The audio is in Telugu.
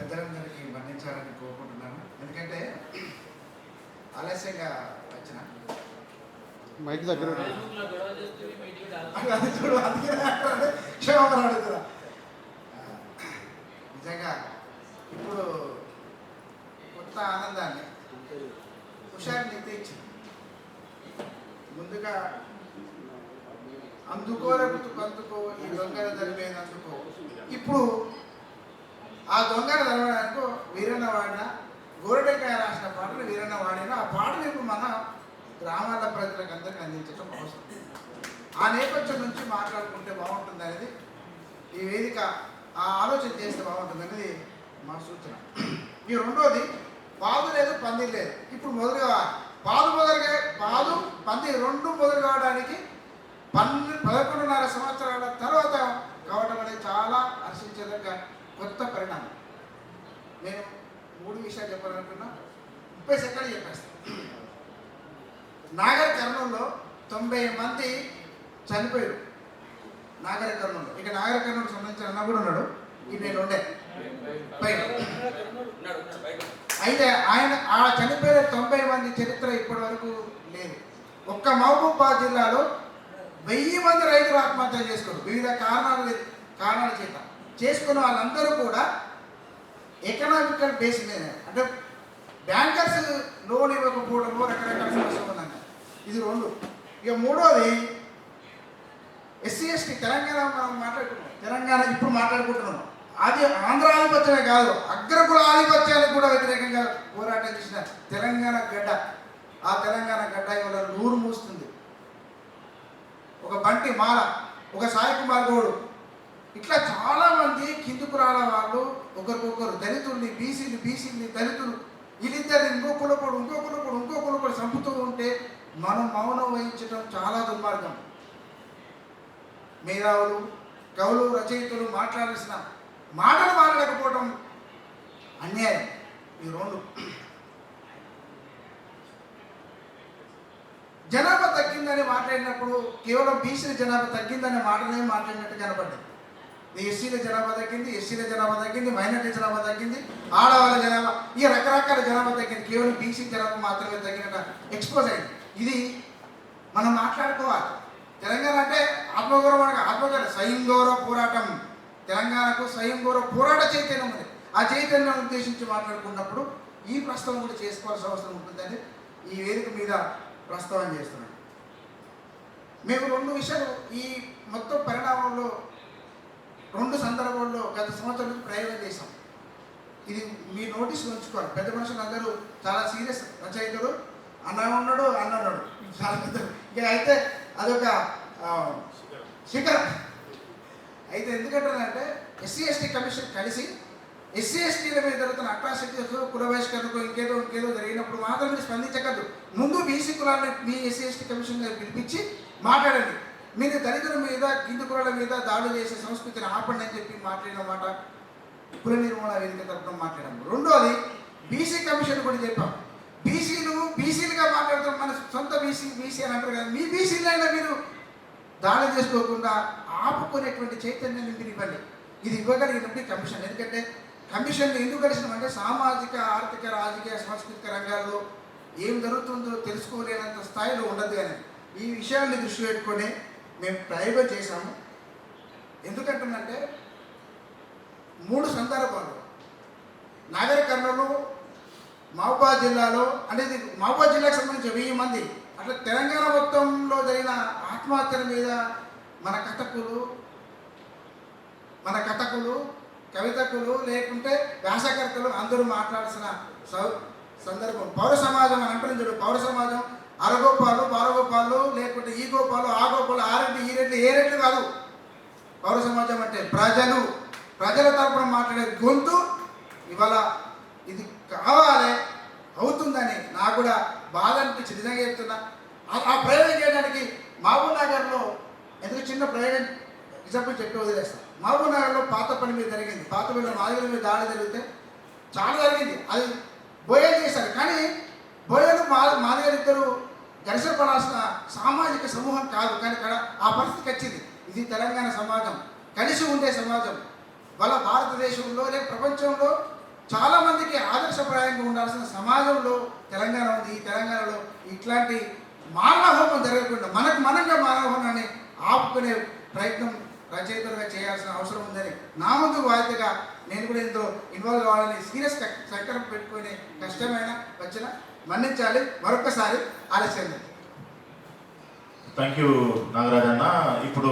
పెద్దలందరికీ మన్నించాలని కోరుకుంటున్నాను. ఎందుకంటే ఆలస్యంగా వచ్చిన మైక్ దగ్గర చూడు అందుకే క్షేమం అడుగుతున్నా. నిజంగా ఇప్పుడు కొత్త ఆనందాన్ని హుషారుని తెచ్చింది. ముందుగా అందుకో ఈ దొంగల జరిపేందుకో ఇప్పుడు ఆ దొంగలు తెరవడానికి వీరన్న వాడిన గోరటెక్కాయ రాసిన పాటలు వీరన్న వాడిన ఆ పాటలు ఇప్పుడు మన గ్రామాల ప్రజలకు అందరికీ అందించడం అవసరం. ఆ నేపథ్యం నుంచి మాట్లాడుకుంటే బాగుంటుంది అనేది ఈ వేదిక ఆ ఆలోచన చేస్తే బాగుంటుంది అనేది మా సూచన. ఈ రెండోది పాదు లేదు పంది లేదు. ఇప్పుడు మొదలుగా పాదు పంది రెండు మొదలు కావడానికి 11.5 సంవత్సరాల తర్వాత కావడం అనేది చాలా హర్షించదగ్గ కొత్త పరిణామం. నేను 3 విషయాలు చెప్పాలనుకున్నా, 30 సెకండ్లు చెప్పేస్తాను. నాగర్ కర్నూలులో 90 మంది చనిపోయారు. నాగర్ కర్నూలు, ఇక నాగర్ కర్నూలు సంబంధించిన అన్న కూడా ఉన్నాడు. ఇది నేను ఉండే అయితే ఆయన ఆ చనిపోయిన 90 మంది చరిత్ర ఇప్పటి వరకు లేదు. ఒక్క మహబూబాబాద్ జిల్లాలో 1000 మంది రైతులు ఆత్మహత్య చేసుకోరు. వివిధ కారణాల చేత చేసుకున్న వాళ్ళందరూ కూడా ఎకనామికల్ బేస్ మీద, అంటే బ్యాంకర్స్ లోన్ ఇవ్వకపోవడంలో రకరకాల సమస్యలు ఉన్నాయి. ఇది 2. ఇక 3వది ఎస్సీ ఎస్టీ తెలంగాణ మనం మాట్లాడుకుంటున్నాం. తెలంగాణ ఇప్పుడు మాట్లాడుకుంటున్నాం. అది ఆంధ్ర ఆధిపత్యమే కాదు, అగ్రకుల ఆధిపత్యానికి కూడా వ్యతిరేకంగా పోరాటం చేసిన తెలంగాణ గడ్డ. ఆ తెలంగాణ గడ్డ ఇవాళ నూరు మూస్తుంది. ఒక బంటి మాల, ఒక సాయి కుమార్ గౌడు, ఇట్లా చాలామంది కింది కులాల వాళ్ళు ఒకరికొకరు దళితుల్ని బీసీని దళితులు వీళ్ళిద్దరిని ఇంకో కులపడు చంపుతూ ఉంటే మనం మౌనం వహించడం చాలా దుర్మార్గం. మేధావులు, కవులు, రచయితలు మాట్లాడాల్సిన మాటలు మాట్లాడకపోవడం అన్యాయం. ఈ 2 జనాభా తగ్గిందని మాట్లాడినప్పుడు కేవలం బీసీల జనాభా తగ్గిందనే మాటనే మాట్లాడినట్టు కనపడ్డది. ఎస్సీల జనాభా తగ్గింది, మైనార్టీ జనాభా తగ్గింది, ఆడవాళ్ళ జనాభా, ఈ రకరకాల జనాభా తగ్గింది. కేవలం బీసీ జనాభా మాత్రమే తగ్గినట్టు ఎక్స్పోజ్ అయింది. ఇది మనం మాట్లాడుకోవాలి. తెలంగాణ అంటే ఆత్మగౌరవ స్వయం గౌరవ పోరాటం. తెలంగాణకు స్వయం గౌరవ పోరాట చైతన్యం ఉంది. ఆ చైతన్యాన్ని ఉద్దేశించి మాట్లాడుకున్నప్పుడు ఈ ప్రస్తావన కూడా చేసుకోవాల్సిన అవసరం ఉంటుందని ఈ వేదిక మీద ప్రస్తావన చేస్తున్నాను. మేము 2 విషయాలు ఈ మొత్తం పరిణామంలో 2 సందర్భాల్లో గత సంవత్సరం నుంచి ప్రయోగం చేశాం. ఇది మీ నోటీసులు ఉంచుకోవాలి. పెద్ద మనుషులు అందరూ చాలా సీరియస్. రచయితలు అన్నాడు చాలా పెద్దలు. ఇక అయితే అదొక శిఖరం. అయితే ఎందుకంటారంటే ఎస్సీ ఎస్టీ కమిషన్ కలిసి ఎస్సీ ఎస్టీల మీద జరుగుతున్న అట్రాసిటీస్, కుల బహిష్కరణకు ఇంకేదో జరిగినప్పుడు మాత్రం మీరు స్పందించకద్దు. ముందు బీసీ కులాన్ని మీ ఎస్సీ ఎస్టీ కమిషన్ పిలిపించి మాట్లాడండి. మీరు దళితుల మీద, కింది కులాల మీద దాడులు చేసే సంస్కృతిని ఆపండి అని చెప్పి మాట్లాడిన మాట కుల నిర్మూలన వేదిక తరఫున మాట్లాడాము. 2వది బీసీ కమిషన్ కూడా చెప్పాం. బీసీలుగా మాట్లాడుతాం. మన సొంత బీసీ అని అంటారు కదా, మీ బీసీలైనా మీరు దాడి చేసుకోకుండా ఆపుకునేటువంటి చైతన్యాన్ని మీరు ఇవ్వండి. ఇది ఇవ్వగలిగినప్పుడు కమిషన్. ఎందుకంటే కమిషన్ ఎందుకు కలిసినామంటే సామాజిక, ఆర్థిక, రాజకీయ, సాంస్కృతిక రంగాల్లో ఏం జరుగుతుందో తెలుసుకోలేనంత స్థాయిలో ఉండదు. కానీ ఈ విషయాన్ని దృష్టి పెట్టుకొని మేము ప్రయోగం చేశాము. ఎందుకంటుందంటే 3 సందర్భాలు నాగర్ కర్నూలు, మహబూబాబాద్ జిల్లాలో, అంటే ఇది మహబూబాబాద్ జిల్లాకు సంబంధించి 1000 మంది, అట్లా తెలంగాణ మొత్తంలో జరిగిన ఆత్మహత్యల మీద మన కథకులు, కవితకులు, లేకుంటే వ్యాసకర్తలు అందరూ మాట్లాడాల్సిన సందర్భం. పౌర సమాజం అని అంటారు చూడు. పౌర సమాజం అరగోపాలు, బాలగోపాలు, లేకుంటే ఈ గోపాలు, ఆ గోపాలు, ఆ రెడ్డి, ఈ రెడ్డి, ఏ రెడ్డి కాదు. పౌర సమాజం అంటే ప్రజల తరపున మాట్లాడే గొంతు. ఇవాళ ఇది కావాలి, అవుతుందని నాకు కూడా బాధ అనిపించి నిజంగా చెప్తున్నా. ఆ ప్రయోగం చేయడానికి మహబూబ్ నగర్లో ఎందుకు చిన్న ప్రయోగం ఎగ్జాంపుల్ చెప్పి వదిలేస్తాను. మహబూబ్ నగర్లో పాత పని మీద జరిగింది. పాత పనిలో మాదిగల మీద దాడి జరిగితే చాలా జరిగింది. అది బోయలు చేశారు. కానీ బోయలు మాదిగలు ఇద్దరు ఘర్షణ పడాల్సిన సామాజిక సమూహం కాదు. కానీ ఆ పరిస్థితికి వచ్చింది. ఇది తెలంగాణ సమాజం, కలిసి ఉండే సమాజం. వాళ్ళ భారతదేశంలో లేక ప్రపంచంలో చాలా మందికి ఆదర్శప్రాయంగా ఉండాల్సిన సమాజంలో తెలంగాణ ఉంది. ఈ తెలంగాణలో ఇట్లాంటి మానవ హోమం జరగకుండా మనకు మనంగా మానవ హోమాన్ని ఆపుకునే ప్రయత్నం రచయితలుగా చేయాల్సిన అవసరం ఉందని నా ముందు బాధ్యతగా నేను కూడా ఇందులో ఇన్వాల్వ్ కావాలని సీరియస్ సంకల్పం పెట్టుకుని కష్టమైన వచ్చిన మన్నించాలి. మరొకసారి ఆలస్యం. Thank you నాగరాజన్న. ఇప్పుడు